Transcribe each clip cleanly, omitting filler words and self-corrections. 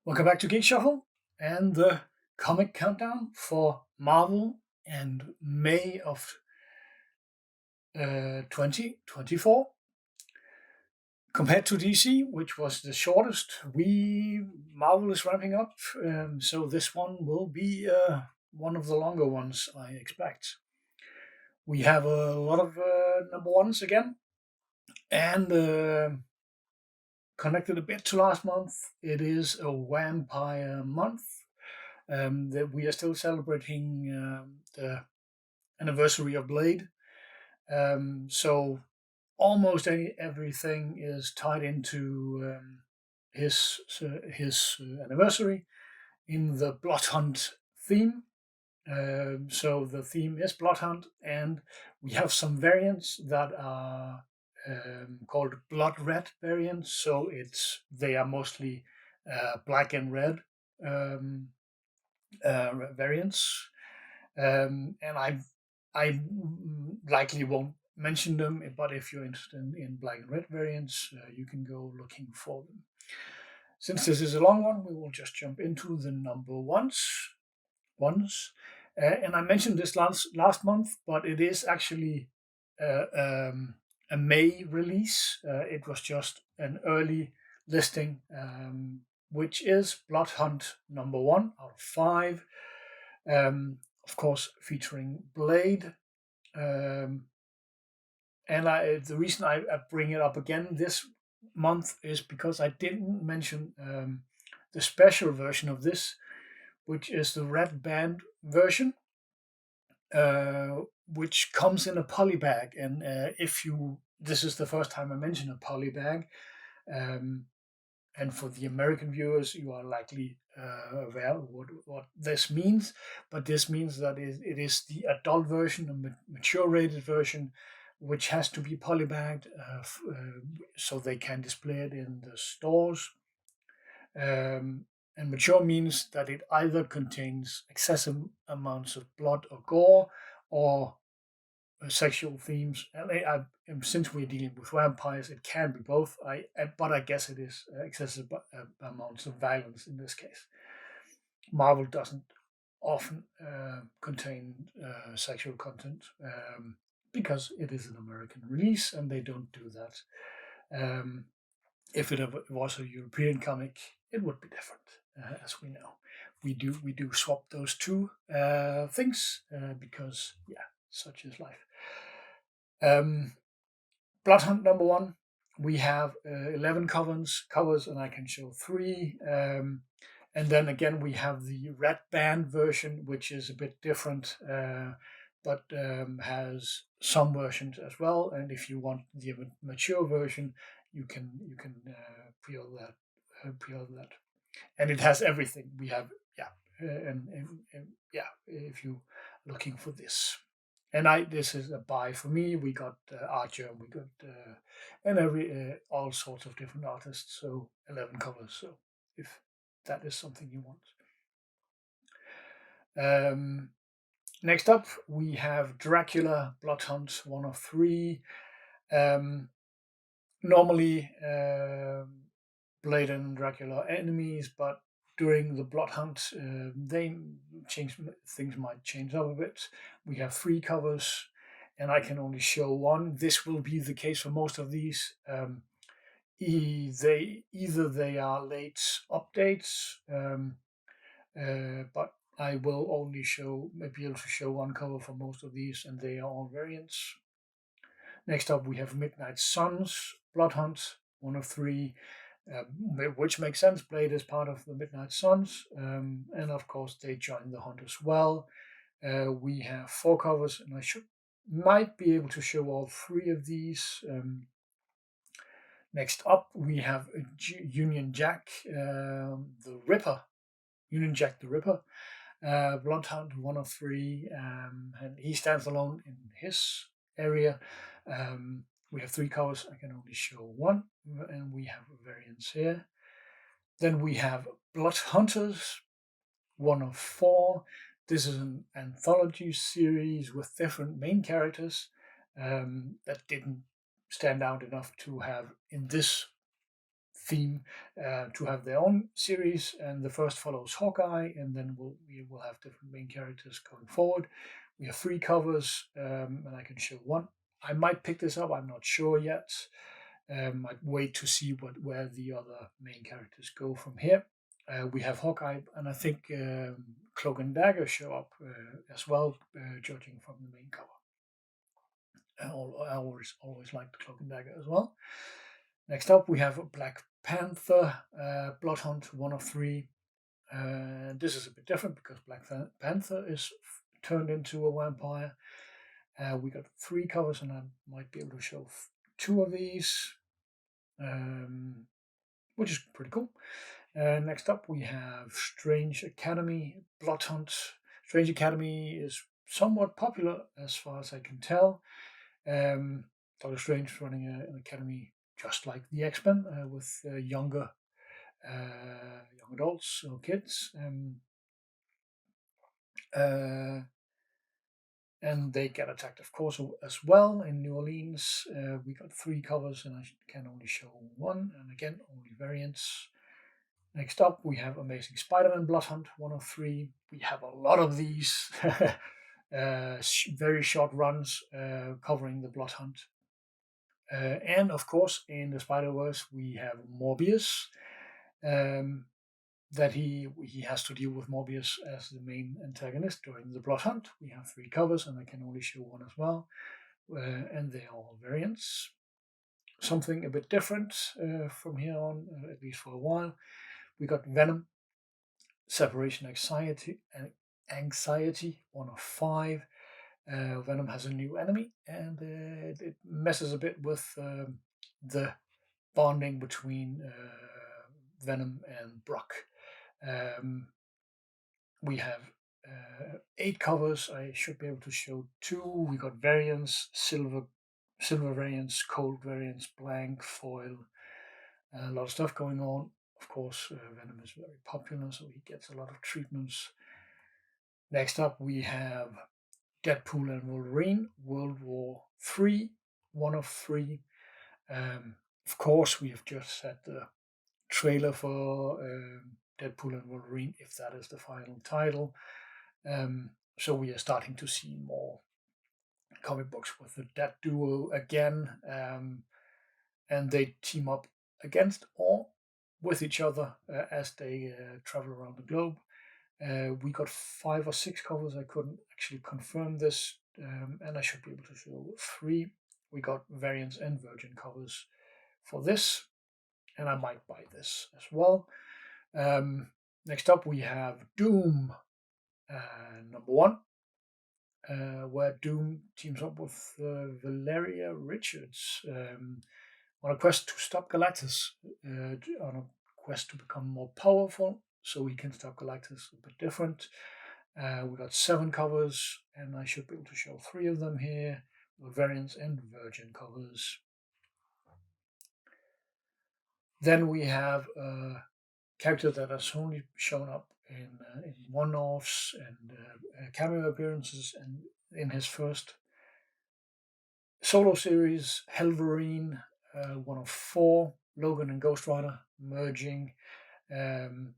Welcome back to Geek Shuffle and the comic countdown for Marvel and May of 2024. Compared to DC, which was the shortest, Marvel is ramping up, so this one will be one of the longer ones, I expect. We have a lot of number ones again, and connected a bit to last month, it is a vampire month. That we are still celebrating the anniversary of Blade. So almost everything is tied into his anniversary in the Blood Hunt theme. So the theme is Blood Hunt, and we have some variants that are called Blood Red variants. So they are mostly black and red variants, and I likely won't mention them, but if you're interested in black and red variants, you can go looking for them. Since this is a long one, we will just jump into the number ones. And I mentioned this last month, but it is actually a May release. It was just an early listing, which is Blood Hunt number 1 out of 5. Of course, featuring Blade. And the reason I bring it up again this month is because I didn't mention the special version of this, which is the red band version, which comes in a poly bag. And this is the first time I mention a poly bag. And for the American viewers, you are likely aware of what this means. But this means that it is the adult version, the mature rated version, which has to be polybagged so they can display it in the stores. And mature means that it either contains excessive amounts of blood or gore or sexual themes. And since we're dealing with vampires, it can be both. But I guess it is excessive amounts of violence in this case. Marvel doesn't often contain sexual content because it is an American release, and they don't do that. If it was a European comic, it would be different, as we know. We do swap those two things because such is life. Blood Hunt number 1. We have 11 covers, and I can show 3. And then again, we have the red band version, which is a bit different, but has some versions as well. And if you want the mature version, you can pre-order that, and it has everything. We have if you're looking for this. And this is a buy for me. We got Archer, we got and all sorts of different artists. So 11 covers. So if that is something you want. Next up, we have Dracula Blood Hunt 1 of 3. Normally, Blade and Dracula are enemies, but during the Blood Hunt, things might change up a bit. We have 3 covers, and I can only show 1. This will be the case for most of these. Either they are late updates, but I will only be able to show 1 cover for most of these, and they are all variants. Next up, we have Midnight Suns Blood Hunt 1 of 3. Which makes sense. Blade is part of the Midnight Suns, and of course they join the hunt as well. We have 4 covers, and I might be able to show all 3 of these. Next up, we have Union Jack the Ripper. Union Jack the Ripper, Blood Hunt 1 of 3, and he stands alone in his area. We have 3 covers. I can only show 1, and we have variants here. Then we have Blood Hunters 1 of 4. This is an anthology series with different main characters that didn't stand out enough to have in this theme to have their own series, and the first follows Hawkeye, and then we will have different main characters going forward. We have 3 covers, and I can show one. I might pick this up. I'm not sure yet. I'd wait to see where the other main characters go from here. We have Hawkeye, and I think Cloak and Dagger show up as well, judging from the main cover. I always liked Cloak and Dagger as well. Next up, we have Black Panther, Bloodhunt, 1 of 3. This is a bit different because Black Panther is turned into a vampire. We got 3 covers, and I might be able to show 2 of these, which is pretty cool. Next up, we have Strange Academy, Bloodhunt. Strange Academy is somewhat popular as far as I can tell. Doctor Strange running an academy just like the X-Men with younger young adults or kids. And they get attacked, of course, as well in New Orleans. We got 3 covers, and I can only show 1, and again, only variants. Next up, we have Amazing Spider-Man Bloodhunt, 1 of 3. We have a lot of these very short runs covering the Bloodhunt. And of course, in the Spider-Verse, we have Morbius. That he has to deal with Morbius as the main antagonist during the Bloodhunt. We have 3 covers, and I can only show 1 as well. And they are all variants. Something a bit different from here on, at least for a while. We got Venom, Separation Anxiety, 1 of 5. Venom has a new enemy, and it messes a bit with the bonding between Venom and Brock. We have 8 covers. I should be able to show 2. We got variants, silver variants, cold variants, blank, foil. A lot of stuff going on. Of course, Venom is very popular, so he gets a lot of treatments. Next up, we have Deadpool and Wolverine, World War III, 1 of 3. Of course, we have just had the trailer for Deadpool and Wolverine, if that is the final title. So we are starting to see more comic books with that duo again, and they team up against or with each other as they travel around the globe. We got 5 or 6 covers. I couldn't actually confirm this, and I should be able to show 3. We got variants and virgin covers for this, and I might buy this as well. Next up, we have Doom, number 1, where Doom teams up with Valeria Richards on a quest to stop Galactus, on a quest to become more powerful, so he can stop Galactus a bit different. We got 7 covers, and I should be able to show 3 of them here, variants and virgin covers. Then we have a character that has only shown up in one-offs and cameo appearances, and in his first solo series, Helverine, 1 of 4, Logan and Ghost Rider merging. And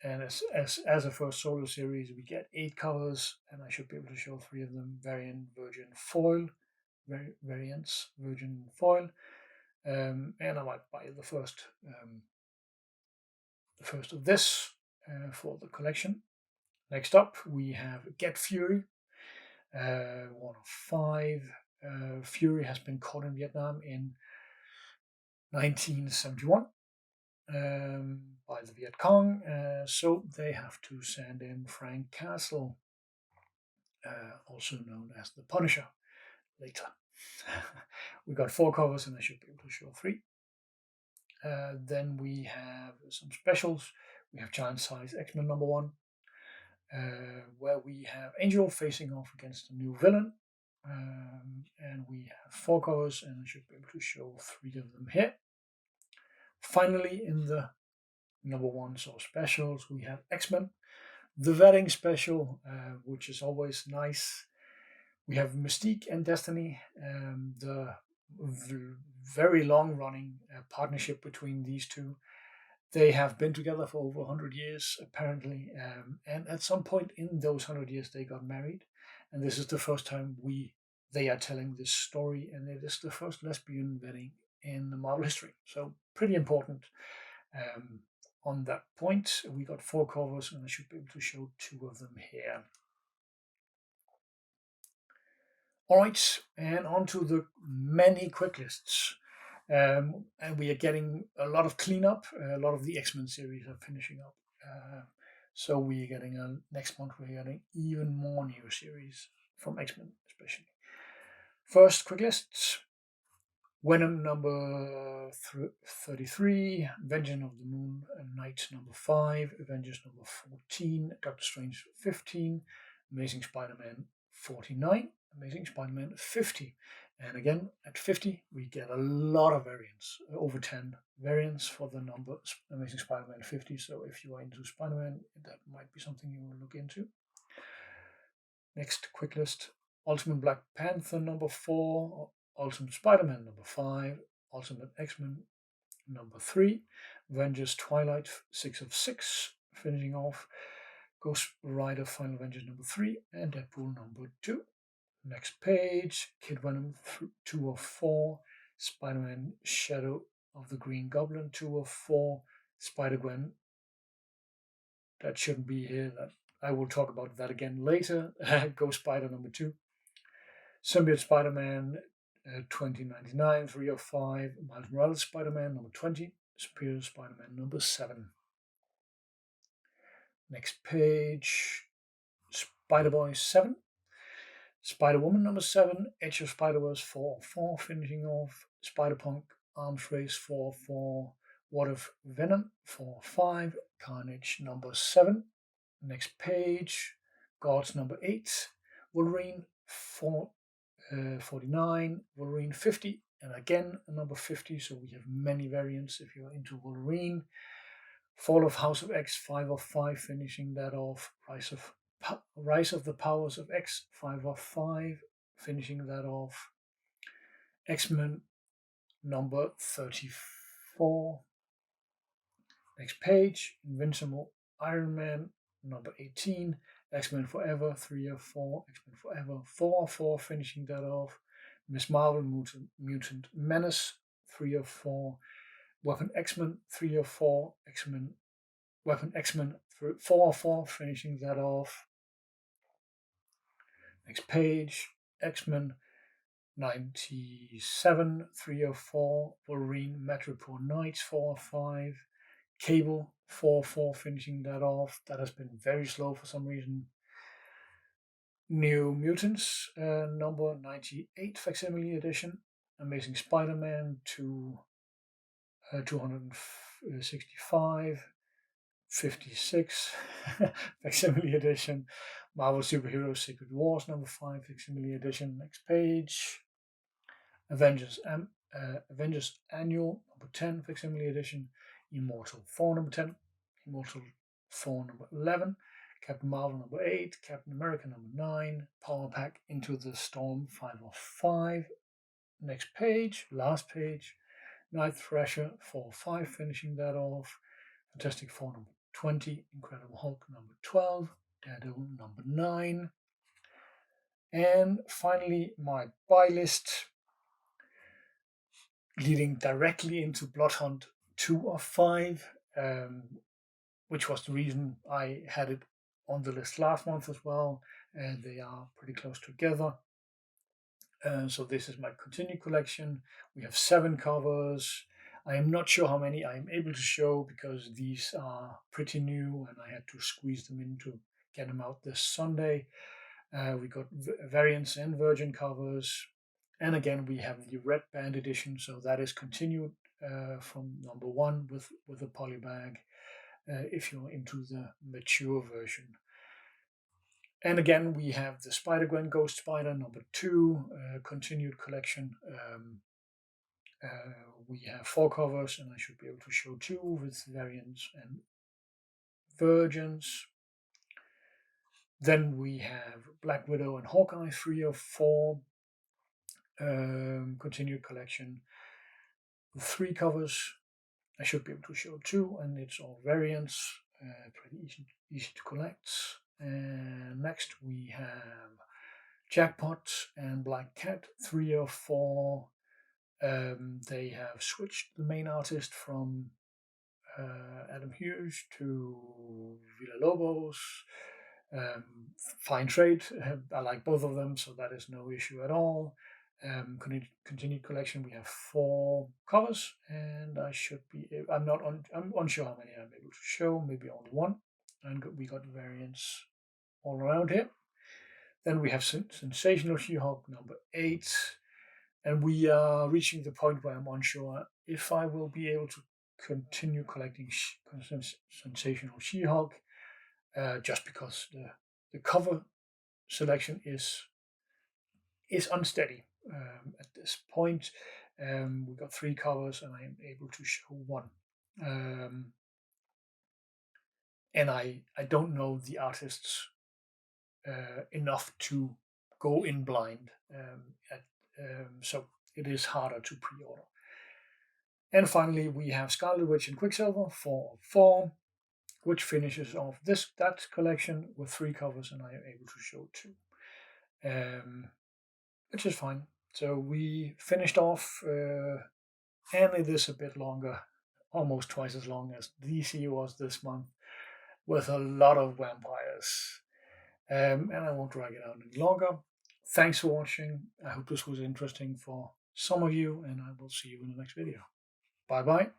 as a first solo series, we get 8 covers, and I should be able to show 3 of them: variant, virgin, foil, variants, virgin, foil. And I might buy the first of this for the collection. Next up, we have Get Fury, 1 of 5. Fury has been caught in Vietnam in 1971 by the Viet Cong, so they have to send in Frank Castle, also known as the Punisher, later. We got 4 covers, and I should be able to show 3. Then we have some specials. We have Giant Size X-Men number 1, where we have Angel facing off against a new villain. And we have 4 covers, and I should be able to show 3 of them here. Finally, in the number 1s or specials, we have X-Men, the Wedding special, which is always nice. We have Mystique and Destiny, the very long-running partnership between these two. They have been together for over 100 years, apparently, and at some point in those 100 years, they got married. And this is the first time they are telling this story, and it is the first lesbian wedding in the Marvel history. So pretty important. On that point, we got 4 covers, and I should be able to show 2 of them here. All right, and on to the many quick lists. And we are getting a lot of cleanup. A lot of the X-Men series are finishing up. So we are getting next month we're getting even more new series from X-Men, especially. First, quick lists. Venom number 33, Vengeance of the Moon Knight number 5, Avengers number 14, Doctor Strange 15, Amazing Spider-Man 49, Amazing Spider-Man 50. And again, at 50, we get a lot of variants, over 10 variants for the number Amazing Spider-Man 50. So if you are into Spider-Man, that might be something you will look into. Next, quick list. Ultimate Black Panther number 4, Ultimate Spider-Man number 5, Ultimate X-Men number 3, Avengers Twilight 6 of 6, finishing off Ghost Rider Final Avengers number 3, and Deadpool number 2. Next page, Kid Venom 2 of 4, Spider-Man Shadow of the Green Goblin 2 of 4, Spider-Gwen, that shouldn't be here, that I will talk about that again later, Ghost Spider number 2, Symbiote Spider-Man 2099 3 of 5, Miles Morales Spider-Man number 20, Superior Spider-Man number 7. Next page, Spider-Boy 7, Spider-Woman number 7, Edge of Spider-Verse 4 of 4, finishing off Spider-Punk Arms Race 4 of 4, What If Venom 4 of 5, Carnage number 7. Next page, Gods number 8, Wolverine 49, Wolverine 50, and again a number 50, so we have many variants if you're into Wolverine. Fall of House of X 5 of 5, finishing that off. Rise of the Powers of X 5 of 5, finishing that off. X-Men number 34. Next page, Invincible Iron Man number 18, X-Men Forever 3 of 4, X-Men Forever 4 of 4, finishing that off. Miss Marvel Mutant Menace 3 of 4, Weapon X-Men 3 of 4, Weapon X-Men 4 of 4, finishing that off. Next page, X-Men 97 3 of 4, Wolverine Metropolis Knights 4 of 5, Cable 4 of 4, finishing that off. That has been very slow for some reason. New Mutants number 98 facsimile edition, Amazing Spider-Man 265, 56 facsimile edition, Marvel Superheroes Secret Wars number 5 facsimile edition. Next page, Avengers Annual number 10 facsimile edition, Immortal 4 number 10, Immortal 4 number 11, Captain Marvel number 8, Captain America number 9, Power Pack Into the Storm 5 of 5. Next page, last page, Night Thrasher 4 of 5, finishing that off. Fantastic Four number 20, Incredible Hulk number 12, Daredevil number 9. And finally, my buy list, leading directly into Bloodhunt 2 of 5, which was the reason I had it on the list last month as well. And they are pretty close together. So this is my continued collection. We have 7 covers. I am not sure how many I am able to show because these are pretty new and I had to squeeze them in to get them out this Sunday. We got variants and virgin covers. And again, we have the red band edition. So that is continued from number 1 with a polybag if you're into the mature version. And again, we have the Spider-Gwen Ghost Spider number 2 continued collection. We have 4 covers, and I should be able to show 2 with variants and virgins. Then we have Black Widow and Hawkeye 3 of 4. continued collection with 3 covers. I should be able to show 2, and it's all variants, pretty easy to collect. And next we have Jackpot and Black Cat, 3 of 4. They have switched the main artist from Adam Hughes to Villalobos. Fine trade. I like both of them, so that is no issue at all. Continued collection. We have 4 covers, and I should be. I'm unsure how many I'm able to show. Maybe only 1. And we got variants all around here. Then we have Sensational She-Hulk number 8, and we are reaching the point where I'm unsure if I will be able to continue collecting Sensational She-Hulk, just because the cover selection is unsteady at this point. We got 3 covers, and I am able to show 1. And I don't know the artists enough to go in blind, so it is harder to pre-order. And finally, we have Scarlet Witch and Quicksilver 4 of 4, which finishes off that collection with 3 covers, and I am able to show 2, which is fine. So we finished off, and it is a bit longer, almost twice as long as DC was this month, with a lot of vampires. And I won't drag it out any longer. Thanks for watching. I hope this was interesting for some of you, and I will see you in the next video. Bye bye.